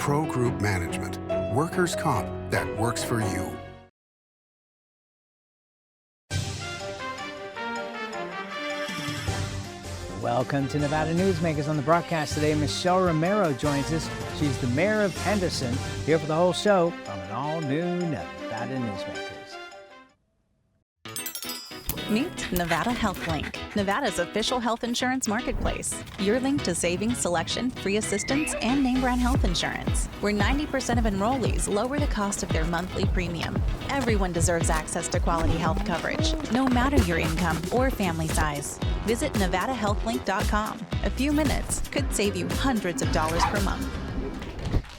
Pro Group Management. Workers' comp that works for you. Welcome to Nevada Newsmakers. On the broadcast today, Michelle Romero joins us. She's the mayor of Henderson, here for the whole show on an all-new Nevada Newsmakers. Meet Nevada Health Link, Nevada's official health insurance marketplace. Your link to savings, selection, free assistance, and name brand health insurance, where 90% of enrollees lower the cost of their monthly premium. Everyone deserves access to quality health coverage, no matter your income or family size. Visit NevadaHealthLink.com. A few minutes could save you hundreds of dollars per month.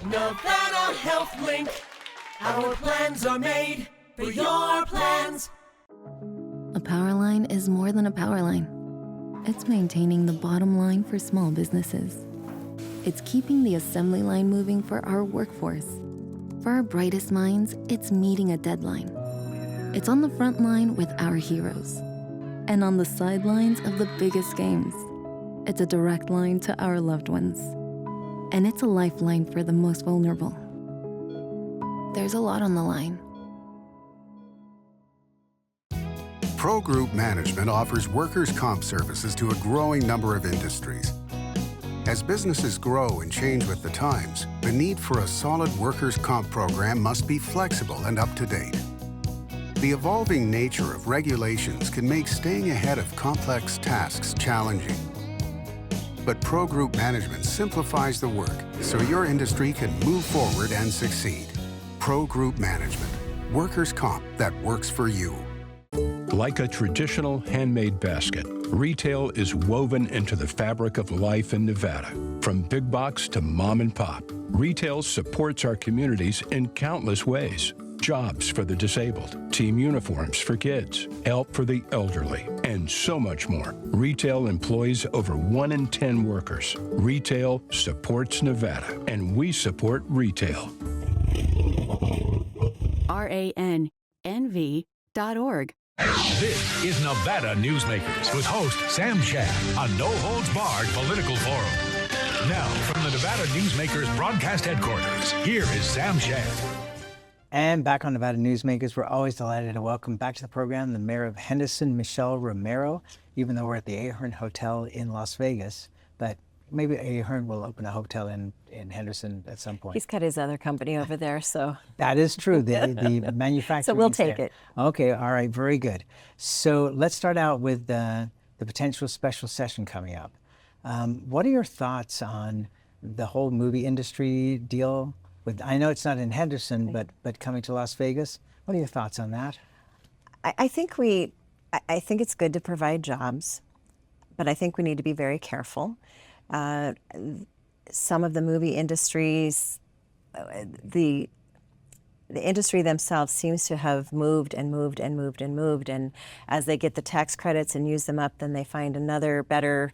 Nevada Health Link. Our plans are made for your plans. A power line is more than a power line. It's maintaining the bottom line for small businesses. It's keeping the assembly line moving for our workforce. For our brightest minds, it's meeting a deadline. It's on the front line with our heroes. And on the sidelines of the biggest games. It's a direct line to our loved ones. And it's a lifeline for the most vulnerable. There's a lot on the line. Pro Group Management offers workers' comp services to a growing number of industries. As businesses grow and change with the times, the need for a solid workers' comp program must be flexible and up to date. The evolving nature of regulations can make staying ahead of complex tasks challenging. But Pro Group Management simplifies the work so your industry can move forward and succeed. Pro Group Management, workers' comp that works for you. Like a traditional handmade basket, retail is woven into the fabric of life in Nevada. From big box to mom and pop, retail supports our communities in countless ways. Jobs for the disabled, team uniforms for kids, help for the elderly, and so much more. Retail employs over 1 in 10 workers. Retail supports Nevada, and we support retail. RANNV.org. This is Nevada Newsmakers with host Sam Shad, a no-holds-barred political forum. Now, from the Nevada Newsmakers broadcast headquarters, here is Sam Shad. And back on Nevada Newsmakers, we're always delighted to welcome back to the program the mayor of Henderson, Michelle Romero, even though we're at the Ahern Hotel in Las Vegas. But maybe Ahern will open a hotel in Henderson at some point. He's got his other company over there, so. That is true, the manufacturing. So we'll take it. Okay, all right, very good. So let's start out with the potential special session coming up. What are your thoughts on the whole movie industry deal? I know it's not in Henderson, but coming to Las Vegas. What are your thoughts on that? I think it's good to provide jobs, but I think we need to be very careful. Some of the movie industries, the industry themselves seems to have moved and moved and moved and moved, and as they get the tax credits and use them up, then they find another better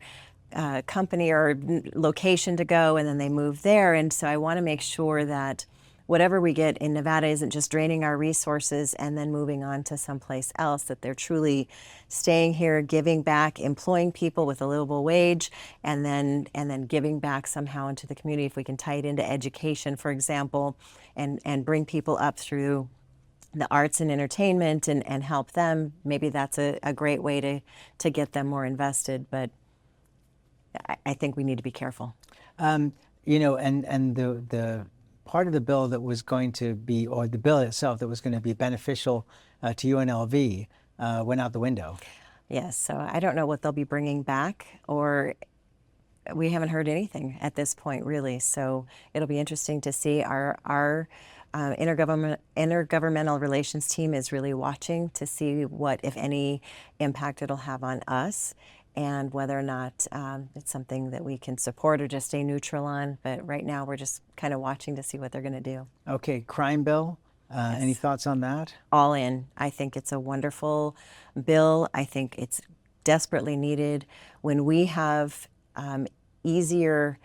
company or location to go, and then they move there. And so I want to make sure that whatever we get in Nevada isn't just draining our resources and then moving on to someplace else, that they're truly staying here, giving back, employing people with a livable wage, and then giving back somehow into the community. If we can tie it into education, for example, and bring people up through the arts and entertainment and help them, maybe that's a great way to get them more invested. But I think we need to be careful. You know, and the part of the bill that was going to be, or the bill itself that was going to be beneficial to UNLV went out the window. Yes, so I don't know what they'll be bringing back, or we haven't heard anything at this point, really. So it'll be interesting to see. Our intergovernmental relations team is really watching to see what, if any, impact it'll have on us, and whether or not it's something that we can support or just stay neutral on. But right now, we're just kind of watching to see what they're going to do. Okay, crime bill. Yes. Any thoughts on that? All in. I think it's a wonderful bill. I think it's desperately needed. When we have easier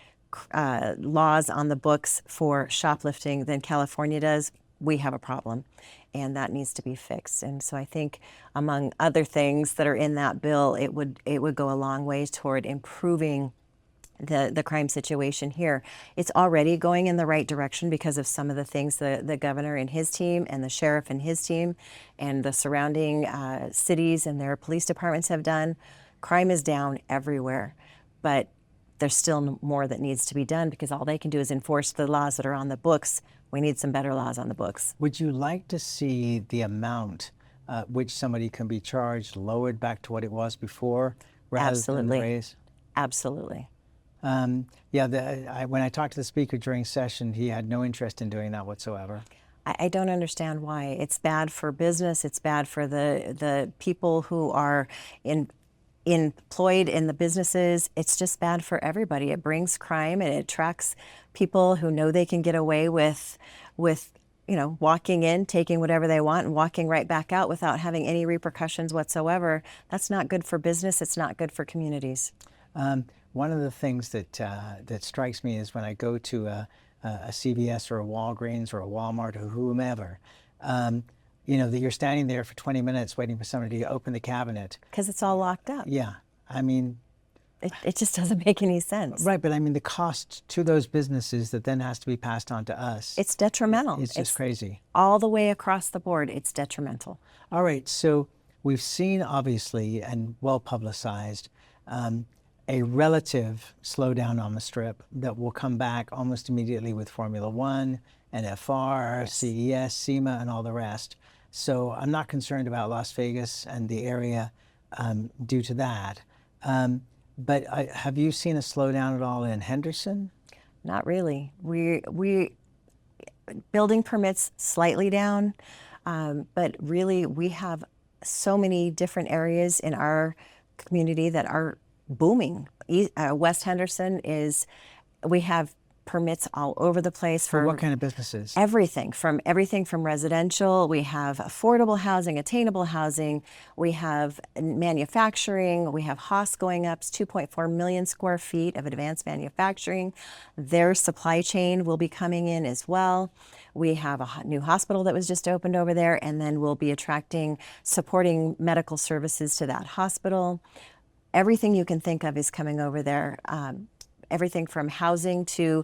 laws on the books for shoplifting than California does, we have a problem, and that needs to be fixed. And so I think, among other things that are in that bill, it would go a long way toward improving the crime situation here. It's already going in the right direction because of some of the things the governor and his team and the sheriff and his team and the surrounding cities and their police departments have done. Crime is down everywhere, but there's still more that needs to be done because all they can do is enforce the laws that are on the books. We need some better laws on the books. Would you like to see the amount which somebody can be charged lowered back to what it was before rather than the raise? Absolutely. Yeah, when I talked to the speaker during session, he had no interest in doing that whatsoever. I don't understand why. It's bad for business. It's bad for the people who are employed in the businesses. It's just bad for everybody. It brings crime and it attracts people who know they can get away with walking in, taking whatever they want and walking right back out without having any repercussions whatsoever. That's not good for business. It's not good for communities. One of the things that strikes me is when I go to a CVS or a Walgreens or a Walmart or whomever, that you're standing there for 20 minutes waiting for somebody to open the cabinet. Because it's all locked up. Yeah. I mean, it just doesn't make any sense. Right, but I mean the cost to those businesses that then has to be passed on to us. It's detrimental. It's just crazy. All the way across the board, it's detrimental. All right, so we've seen obviously and well publicized a relative slowdown on the Strip that will come back almost immediately with Formula One, NFR, yes. CES, SEMA, and all the rest. So I'm not concerned about Las Vegas and the area due to that. But have you seen a slowdown at all in Henderson? Not really. We building permits slightly down, but really we have so many different areas in our community that are booming. West Henderson we have permits all over the place for what kind of businesses? Everything from residential. We have affordable housing, attainable housing. We have manufacturing. We have Haas going up 2.4 million square feet of advanced manufacturing. Their supply chain will be coming in as well. We have a new hospital that was just opened over there, and then we'll be supporting medical services to that hospital. Everything you can think of is coming over there. Everything from housing to,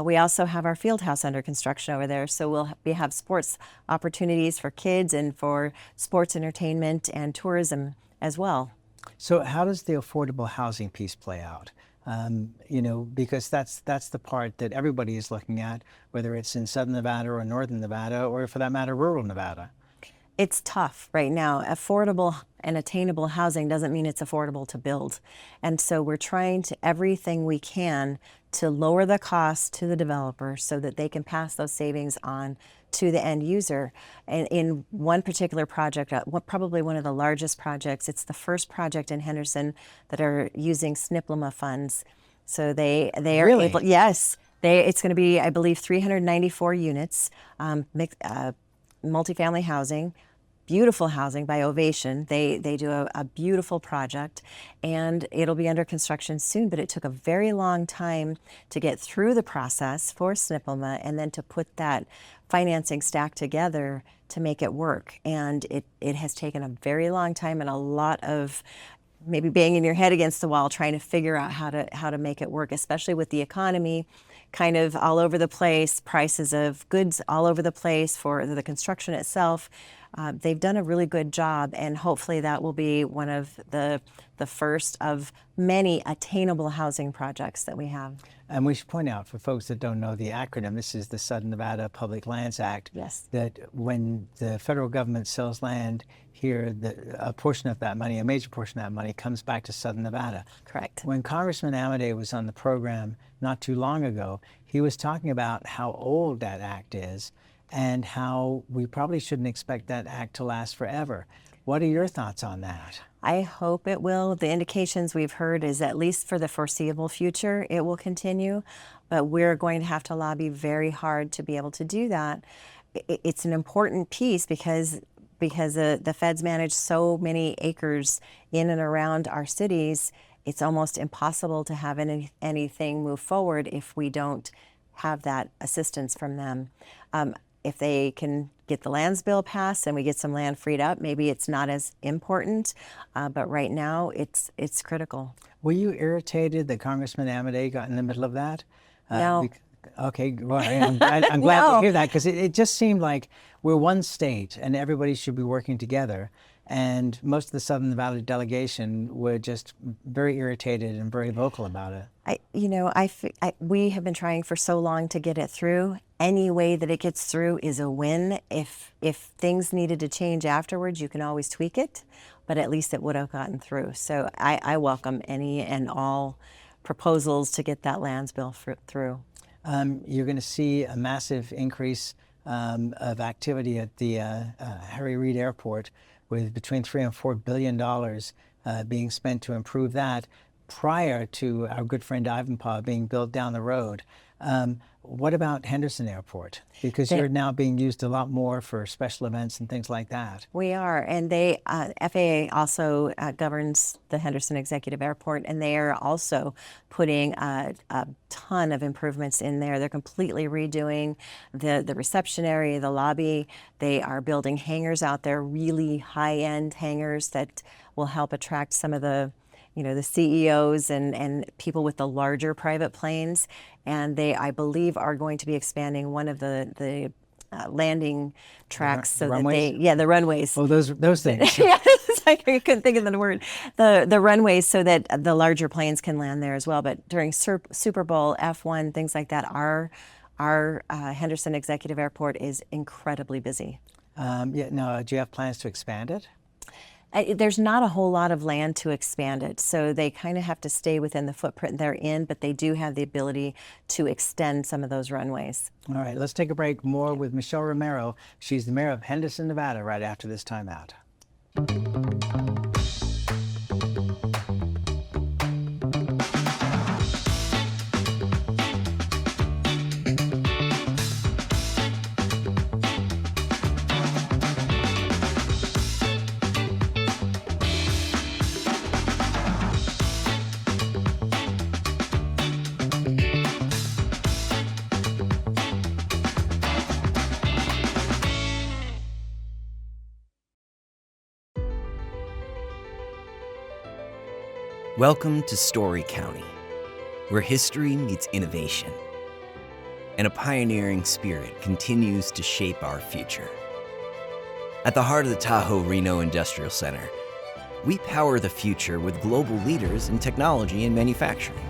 we also have our field house under construction over there. So we have sports opportunities for kids and for sports entertainment and tourism as well. So how does the affordable housing piece play out? Because that's the part that everybody is looking at, whether it's in Southern Nevada or Northern Nevada, or for that matter, rural Nevada. It's tough right now. Affordable and attainable housing doesn't mean it's affordable to build. And so we're trying everything we can to lower the cost to the developer so that they can pass those savings on to the end user. And in one particular project, probably one of the largest projects, it's the first project in Henderson that are using SNPLMA funds. So they are really? able, yes, it's going to be, I believe, 394 units, multifamily housing. Beautiful housing by Ovation. They do a beautiful project, and it'll be under construction soon, but it took a very long time to get through the process for SNPLMA and then to put that financing stack together to make it work. And it has taken a very long time and a lot of maybe banging your head against the wall trying to figure out how to make it work, especially with the economy kind of all over the place, prices of goods all over the place for the construction itself. They've done a really good job, and hopefully that will be one of the first of many attainable housing projects that we have. And we should point out, for folks that don't know the acronym, this is the Southern Nevada Public Lands Act. Yes. That when the federal government sells land here, a portion of that money, a major portion of that money, comes back to Southern Nevada. Correct. When Congressman Amadei was on the program not too long ago, he was talking about how old that act is and how we probably shouldn't expect that act to last forever. What are your thoughts on that? I hope it will. The indications we've heard is at least for the foreseeable future, it will continue, but we're going to have to lobby very hard to be able to do that. It's an important piece because the feds manage so many acres in and around our cities. It's almost impossible to have anything move forward if we don't have that assistance from them. If they can get the lands bill passed and we get some land freed up, maybe it's not as important, but right now it's critical. Were you irritated that Congressman Amodei got in the middle of that? No. Okay, well, I'm glad No. to hear that, because it just seemed like we're one state and everybody should be working together. And most of the Southern Nevada delegation were just very irritated and very vocal about it. We have been trying for so long to get it through. Any way that it gets through is a win. If things needed to change afterwards, you can always tweak it, but at least it would have gotten through. So I welcome any and all proposals to get that lands bill through. You're going to see a massive increase of activity at the Harry Reid Airport, with between $3 and $4 billion being spent to improve that, prior to our good friend Ivanpah being built down the road. What about Henderson Airport? Because you're now being used a lot more for special events and things like that. We are, and FAA also governs the Henderson Executive Airport, and they are also putting a ton of improvements in there. They're completely redoing the reception area, the lobby. They are building hangars out there, really high-end hangars that will help attract some of the the CEOs and people with the larger private planes. And they, I believe, are going to be expanding one of the landing tracks The runways? the runways. Oh, those things. Yeah, I couldn't think of the word. The runways, so that the larger planes can land there as well. But during Super Bowl, F1, things like that, our Henderson Executive Airport is incredibly busy. Do you have plans to expand it? There's not a whole lot of land to expand it, so they kind of have to stay within the footprint they're in, but they do have the ability to extend some of those runways. All right, let's take a break. More with Michelle Romero. She's the mayor of Henderson, Nevada, right after this timeout. Welcome to Story County, where history meets innovation, and a pioneering spirit continues to shape our future. At the heart of the Tahoe Reno Industrial Center, we power the future with global leaders in technology and manufacturing,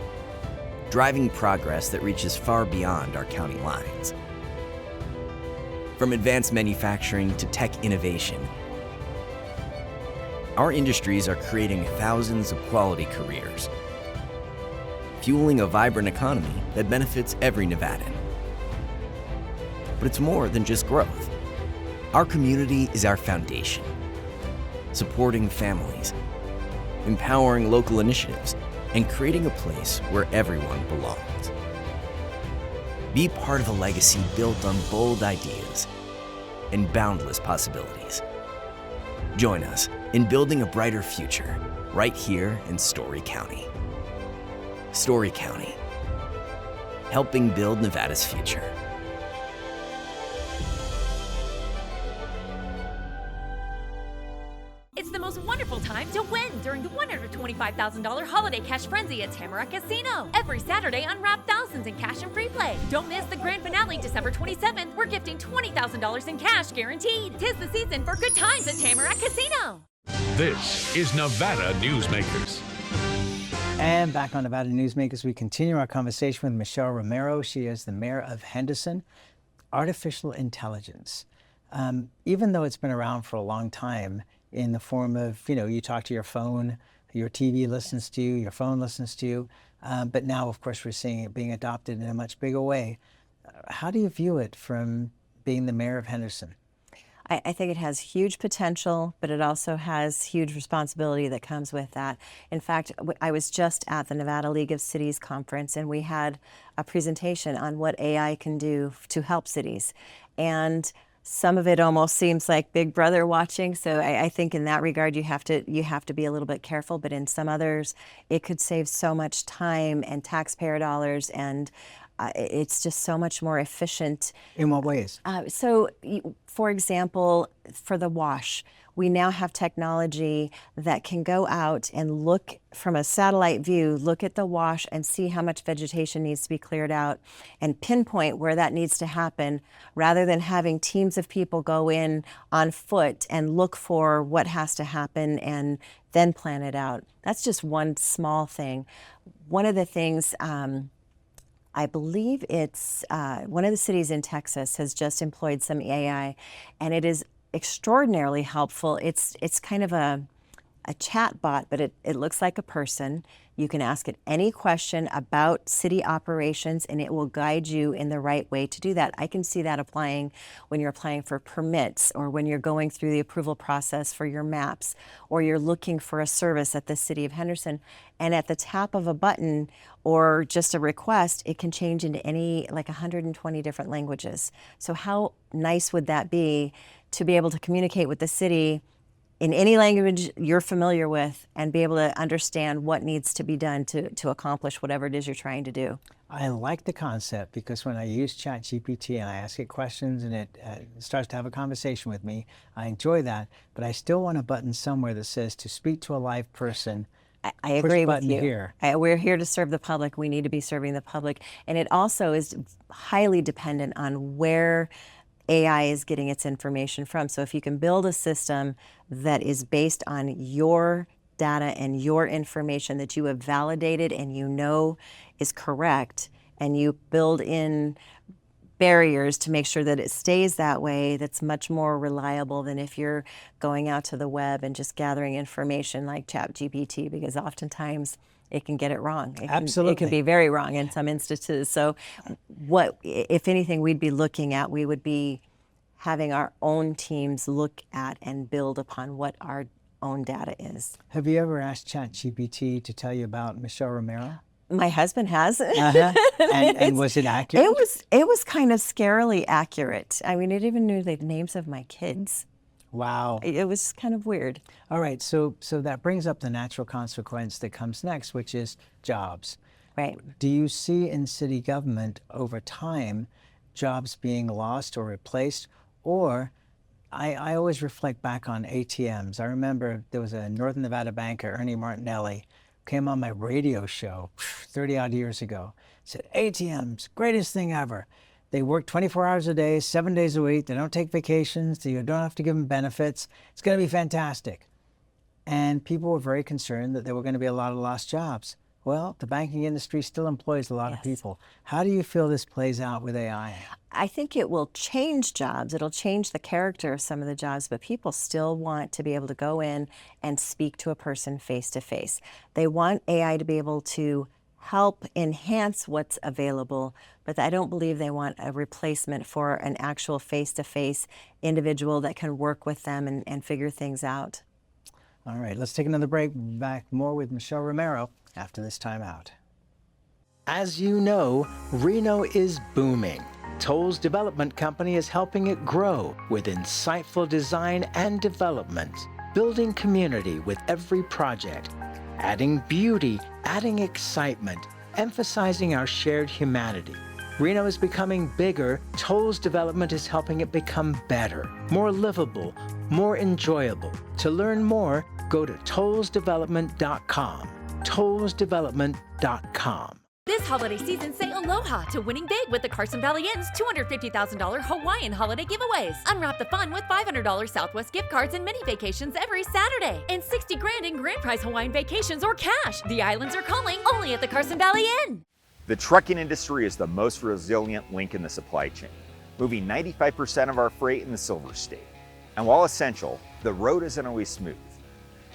driving progress that reaches far beyond our county lines. From advanced manufacturing to tech innovation, our industries are creating thousands of quality careers, fueling a vibrant economy that benefits every Nevadan. But it's more than just growth. Our community is our foundation, supporting families, empowering local initiatives, and creating a place where everyone belongs. Be part of a legacy built on bold ideas and boundless possibilities. Join us in building a brighter future right here in Story County. Story County, helping build Nevada's future. It's the most wonderful time to win during the $125,000 Holiday Cash Frenzy at Tamarack Casino. Every Saturday, unwrap thousands in cash and free play. Don't miss the grand finale December 27th. We're gifting $20,000 in cash guaranteed. 'Tis the season for good times at Tamarack Casino. This is Nevada Newsmakers. And back on Nevada Newsmakers, we continue our conversation with Michelle Romero. She is the mayor of Henderson. Artificial intelligence, even though it's been around for a long time in the form of, you talk to your phone, your TV listens to you, your phone listens to you, but now, of course, we're seeing it being adopted in a much bigger way. How do you view it from being the mayor of Henderson? I think it has huge potential, but it also has huge responsibility that comes with that. In fact, I was just at the Nevada League of Cities conference, and we had a presentation on what AI can do to help cities. And some of it almost seems like Big Brother watching. So I think in that regard, you have to be a little bit careful. But in some others, it could save so much time and taxpayer dollars and it's just so much more efficient. In what ways? For example, for the wash, we now have technology that can go out and look from a satellite view, look at the wash and see how much vegetation needs to be cleared out and pinpoint where that needs to happen, rather than having teams of people go in on foot and look for what has to happen and then plan it out. That's just one small thing. One of the things, I believe it's one of the cities in Texas has just employed some AI, and it is extraordinarily helpful. It's kind of a chat bot, but it looks like a person. You can ask it any question about city operations, and it will guide you in the right way to do that. I can see that applying when you're applying for permits, or when you're going through the approval process for your maps, or you're looking for a service at the city of Henderson. And at the tap of a button or just a request, it can change into like 120 different languages. So how nice would that be to be able to communicate with the city in any language you're familiar with and be able to understand what needs to be done to accomplish whatever it is you're trying to do? I like the concept, because when I use ChatGPT and I ask it questions and it starts to have a conversation with me, I enjoy that, but I still want a button somewhere that says to speak to a live person. I agree with you. Here. We're here to serve the public. We need to be serving the public. And it also is highly dependent on where AI is getting its information from. So if you can build a system that is based on your data and your information that you have validated and you know is correct, and you build in barriers to make sure that it stays that way, that's much more reliable than if you're going out to the web and just gathering information like ChatGPT, because oftentimes it can get it wrong. Absolutely. It can be very wrong in some instances. So what, if anything, we'd be looking at, we would be having our own teams look at and build upon what our own data is. Have you ever asked ChatGPT to tell you about Michelle Romero? My husband has. And was it accurate? It was kind of scarily accurate. I mean, it even knew the names of my kids. Wow. It was kind of weird. All right, so that brings up the natural consequence that comes next, which is jobs. Right. Do you see in city government over time jobs being lost or replaced? Or I always reflect back on ATMs. I remember there was a Northern Nevada banker, Ernie Martinelli, came on my radio show 30 odd years ago, said, ATMs, greatest thing ever. They work 24 hours a day, 7 days a week. They don't take vacations. You don't have to give them benefits. It's going to be fantastic. And people were very concerned that there were going to be a lot of lost jobs. Well, the banking industry still employs a lot of people. How do you feel this plays out with AI? I think it will change jobs. It'll change the character of some of the jobs, but people still want to be able to go in and speak to a person face to face. They want AI to be able to help enhance what's available, but I don't believe they want a replacement for an actual face-to-face individual that can work with them and figure things out. All right, let's take another break. Back more with Michelle Romero after this time out. As you know, Reno is booming. Toll's development company is helping it grow with insightful design and development, building community with every project, adding beauty, adding excitement, emphasizing our shared humanity. Reno is becoming bigger. Toll's development is helping it become better, more livable, more enjoyable. To learn more, go to tollsdevelopment.com. tollsdevelopment.com. This holiday season, say aloha to winning big with the Carson Valley Inn's $250,000 Hawaiian holiday giveaways. Unwrap the fun with $500 Southwest gift cards and mini vacations every Saturday. And $60,000 in grand prize Hawaiian vacations or cash. The islands are calling, only at the Carson Valley Inn. The trucking industry is the most resilient link in the supply chain, moving 95% of our freight in the Silver State. And while essential, the road isn't always smooth.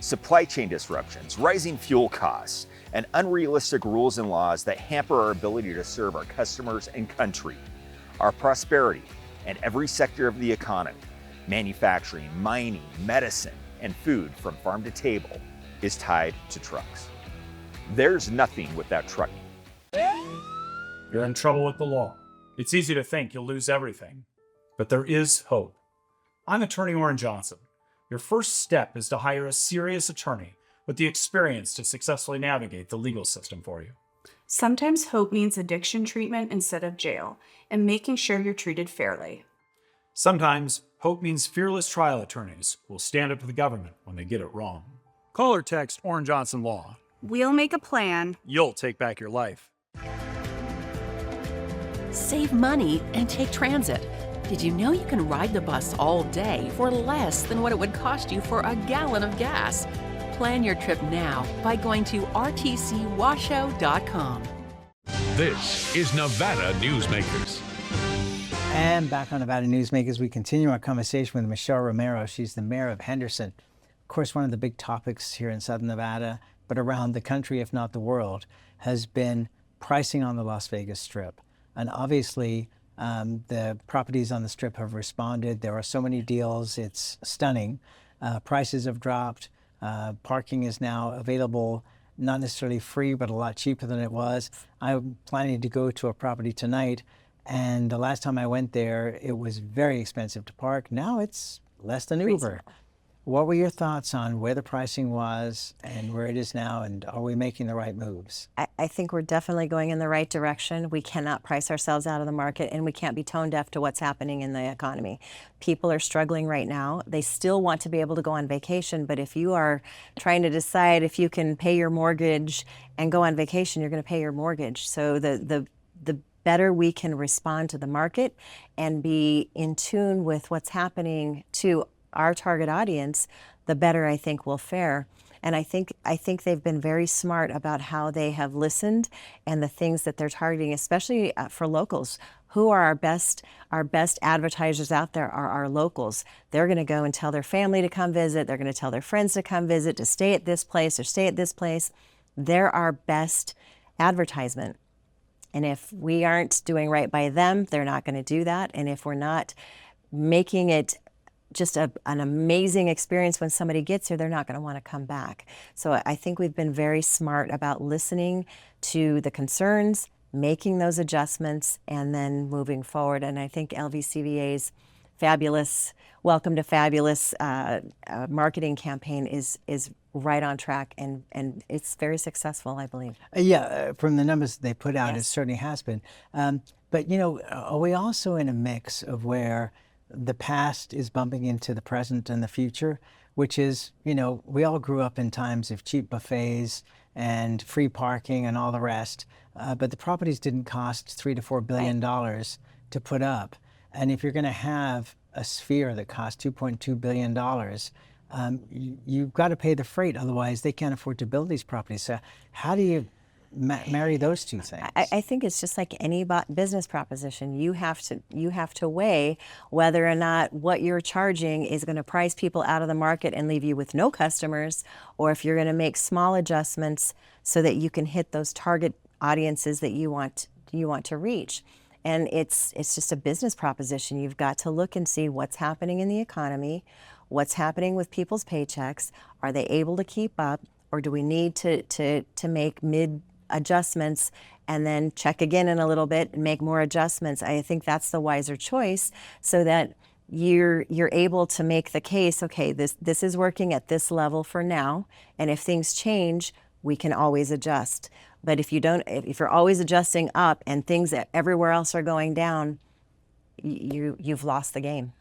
Supply chain disruptions, rising fuel costs, and unrealistic rules and laws that hamper our ability to serve our customers and country. Our prosperity and every sector of the economy, manufacturing, mining, medicine, and food from farm to table is tied to trucks. There's nothing without trucking. You're in trouble with the law. It's easy to think you'll lose everything, but there is hope. I'm Attorney Orrin Johnson. Your first step is to hire a serious attorney with the experience to successfully navigate the legal system for you. Sometimes hope means addiction treatment instead of jail, and making sure you're treated fairly. Sometimes hope means fearless trial attorneys will stand up to the government when they get it wrong. Call or text Orin Johnson Law. We'll make a plan. You'll take back your life. Save money and take transit. Did you know you can ride the bus all day for less than what it would cost you for a gallon of gas? Plan your trip now by going to rtcwashoe.com. This is Nevada Newsmakers. And back on Nevada Newsmakers, we continue our conversation with Michelle Romero. She's the mayor of Henderson. Of course, one of the big topics here in Southern Nevada, but around the country, if not the world, has been pricing on the Las Vegas Strip. And obviously, the properties on the Strip have responded. There are so many deals. It's stunning. Prices have dropped. Parking is now available, not necessarily free, but a lot cheaper than it was. I'm planning to go to a property tonight, and the last time I went there, it was very expensive to park. Now it's less than Uber. What were your thoughts on where the pricing was and where it is now, and are we making the right moves? I think we're definitely going in the right direction. We cannot price ourselves out of the market, and we can't be tone deaf to what's happening in the economy. People are struggling right now. They still want to be able to go on vacation, but if you are trying to decide if you can pay your mortgage and go on vacation, you're going to pay your mortgage. So the better we can respond to the market and be in tune with what's happening to our target audience, the better I think we'll fare. And I think they've been very smart about how they have listened and the things that they're targeting, especially for locals. Who are our best advertisers out there are our locals. They're going to go and tell their family to come visit. They're going to tell their friends to come visit, to stay at this place or stay at this place. They're our best advertisement. And if we aren't doing right by them, they're not going to do that. And if we're not making it just an amazing experience when somebody gets here, they're not going to want to come back. So I think we've been very smart about listening to the concerns, making those adjustments, and then moving forward. And I think LVCVA's fabulous Welcome to Fabulous marketing campaign is right on track, and it's very successful, I believe. From the numbers they put out, Yes. It certainly has been. But, are we also in a mix of where the past is bumping into the present and the future, which is, we all grew up in times of cheap buffets and free parking and all the rest, but the properties didn't cost $3 to $4 billion to put up. And if you're going to have a sphere that costs $2.2 billion, you've got to pay the freight, otherwise they can't afford to build these properties. So how do you marry those two things? I think it's just like any business proposition. You have to weigh whether or not what you're charging is going to price people out of the market and leave you with no customers, or if you're going to make small adjustments so that you can hit those target audiences that you want to reach. And it's just a business proposition. You've got to look and see what's happening in the economy, what's happening with people's paychecks. Are they able to keep up, or do we need to make mid adjustments and then check again in a little bit and make more adjustments? I think that's the wiser choice, so that you're able to make the case, okay, this is working at this level for now, and if things change, we can always adjust. But if you're always adjusting up and things everywhere else are going down, you've lost the game.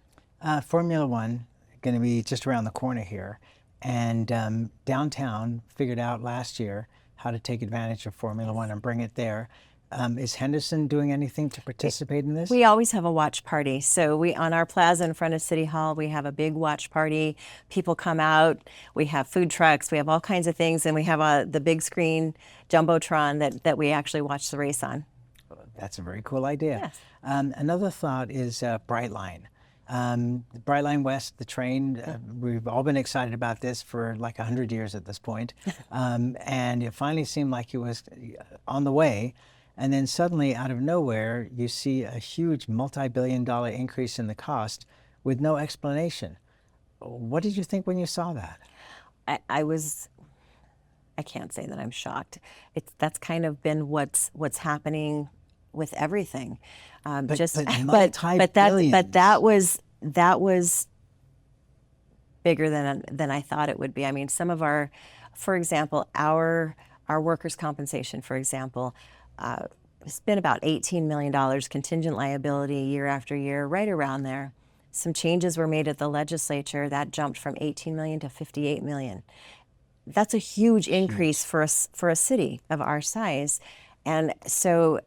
Formula One going to be just around the corner here, and downtown figured out last year how to take advantage of Formula One and bring it there. Is Henderson doing anything to participate in this? We always have a watch party. So on our plaza in front of City Hall, we have a big watch party. People come out. We have food trucks. We have all kinds of things, and we have the big screen jumbotron that we actually watch the race on. That's a very cool idea. Yes. Another thought is Brightline. Brightline West, the train, we've all been excited about this for like 100 years at this point. And it finally seemed like it was on the way. And then suddenly, out of nowhere, you see a huge multi-billion-dollar increase in the cost with no explanation. What did you think when you saw that? I can't say that I'm shocked. That's kind of been what's happening with everything. But that was bigger than I thought it would be. I mean, some of for example, our workers' compensation, for example, It's been about $18 million contingent liability year after year, right around there. Some changes were made at the legislature that jumped from 18 million to 58 million. That's a huge increase for a city of our size. And so,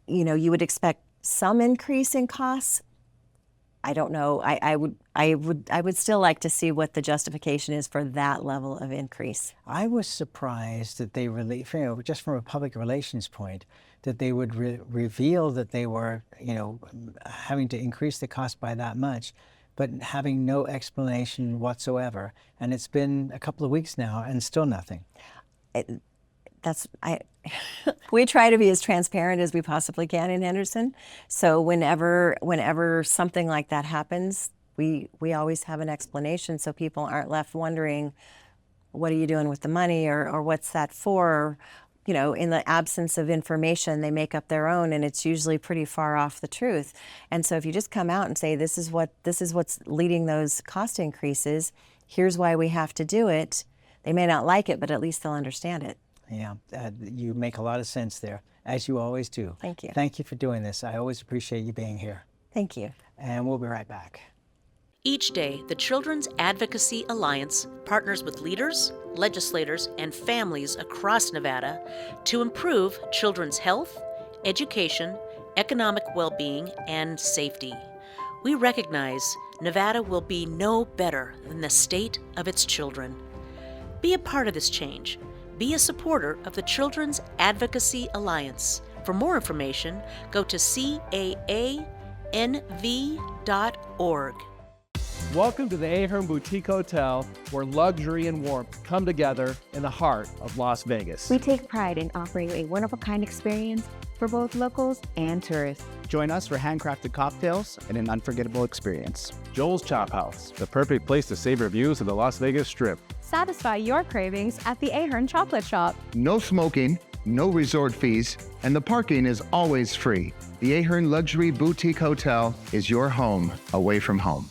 you would expect some increase in costs. I don't know. I would still like to see what the justification is for that level of increase. I was surprised that they really, just from a public relations point, that they would reveal that they were, having to increase the cost by that much, but having no explanation whatsoever. And it's been a couple of weeks now and still nothing. We try to be as transparent as we possibly can in Henderson. So whenever something like that happens, we always have an explanation so people aren't left wondering, what are you doing with the money, or what's that for? In the absence of information, they make up their own, and it's usually pretty far off the truth. And so if you just come out and say, this is what's leading those cost increases, here's why we have to do it, they may not like it, but at least they'll understand it. Yeah, you make a lot of sense there, as you always do. Thank you. Thank you for doing this. I always appreciate you being here. Thank you. And we'll be right back. Each day, the Children's Advocacy Alliance partners with leaders, legislators, and families across Nevada to improve children's health, education, economic well-being, and safety. We recognize Nevada will be no better than the state of its children. Be a part of this change. Be a supporter of the Children's Advocacy Alliance. For more information, go to caanv.org. Welcome to the Ahern Boutique Hotel, where luxury and warmth come together in the heart of Las Vegas. We take pride in offering a one-of-a-kind experience for both locals and tourists. Join us for handcrafted cocktails and an unforgettable experience. Joel's Chop House, the perfect place to savor views of the Las Vegas Strip. Satisfy your cravings at the Ahern Chocolate Shop. No smoking, no resort fees, and the parking is always free. The Ahern Luxury Boutique Hotel is your home away from home.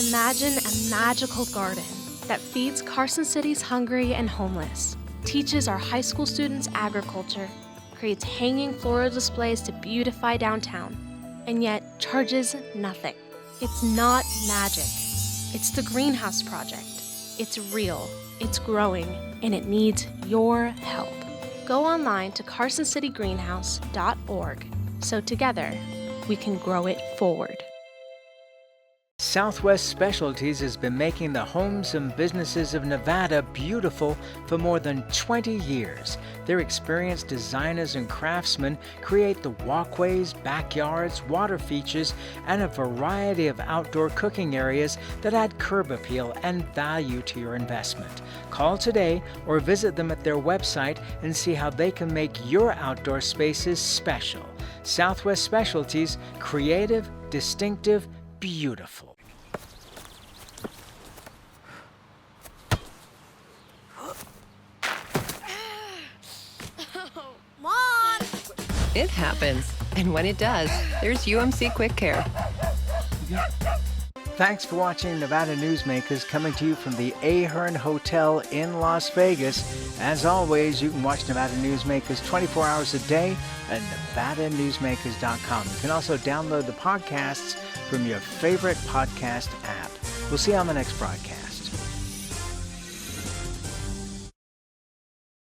Imagine a magical garden that feeds Carson City's hungry and homeless, teaches our high school students agriculture, creates hanging floral displays to beautify downtown, and yet charges nothing. It's not magic. It's the Greenhouse Project. It's real, it's growing, and it needs your help. Go online to carsоncitygreenhouse.org so together we can grow it forward. Southwest Specialties has been making the homes and businesses of Nevada beautiful for more than 20 years. Their experienced designers and craftsmen create the walkways, backyards, water features, and a variety of outdoor cooking areas that add curb appeal and value to your investment. Call today or visit them at their website and see how they can make your outdoor spaces special. Southwest Specialties, creative, distinctive, beautiful. Mom! It happens. And when it does, there's UMC Quick Care. Thanks for watching Nevada Newsmakers, coming to you from the Ahern Hotel in Las Vegas. As always, you can watch Nevada Newsmakers 24 hours a day at NevadaNewsmakers.com. You can also download the podcasts from your favorite podcast app. We'll see you on the next broadcast.